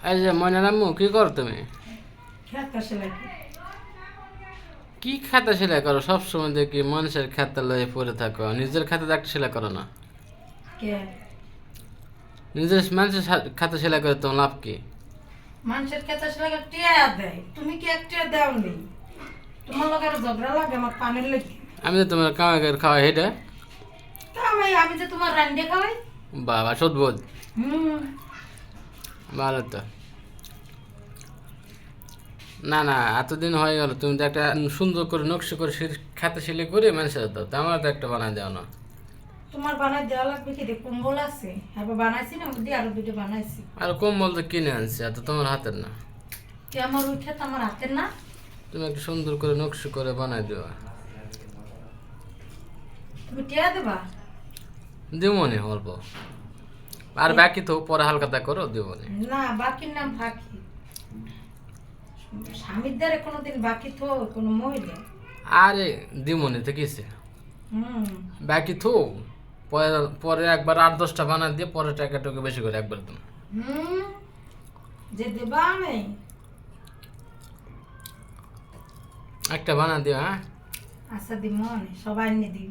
এই যে ময়নার আম্মু কি করো তুমি? খেতা সেলাই করি। কি খাতা সেলাই করো? সবসময় দেখি মানুষের খাতা লয়ে পড়ে থাকো, নিজের খাতাতে একটা সেলাই করো না। কে নিজের মানুষের খাতা সেলাই করে তোমার লাভ কি? মানুষের খেতা সেলাই করে টিয়া দেয়, তুমি কি একটা দেও নেই? তোমার লোক আরো ঝগড়া লাগে আমার পানের লেগে। আমি তো তোমার কামাই করে খাওয়া হেঁটে। তা আমি যে তোমার রান্ডে খাওয়াই। বাবা সদবোধ। হুম। ভালো তো। না না, এতদিন হয়ে গেল, তুমি তো একটা সুন্দর করে নকশি করে খাতা সেলাই করে মানুষের দাও, তো আমার তো একটা বানায় দাও না। তোমার বানাই দেওয়া লাগবে কি? কম্বল আছে, এবার বানাইছি না, ওদের আরো দুটো বানাইছি। আর কম্বল তো কিনে আনছি, এত তোমার হাতের না। কি আমার ওই খেত আমার হাতের না? তুমি একটু সুন্দর করে নকশি করে বানাই দিও। তুমি টিয়া দেবা? দেবনি অল্প, আর বাকি তো পরে হালকাতা করো, দেবনি। না, বাকির নাম ফাঁকি। স্বামীর দ্বারা কোনোদিন বাকি তো কোনো মহিলা। আরে দিমনি তো কিসে হুম। বাকি তো, পরে পরে একবার 8-10টা বানা দিয়ে পরে টাকা টুকু বেশি করে একবার তুমি। হুম। যে দেবা নেই। একটা বানা দিও, হ্যাঁ। আচ্ছা দি মনে সবাই নিয়ে দিই।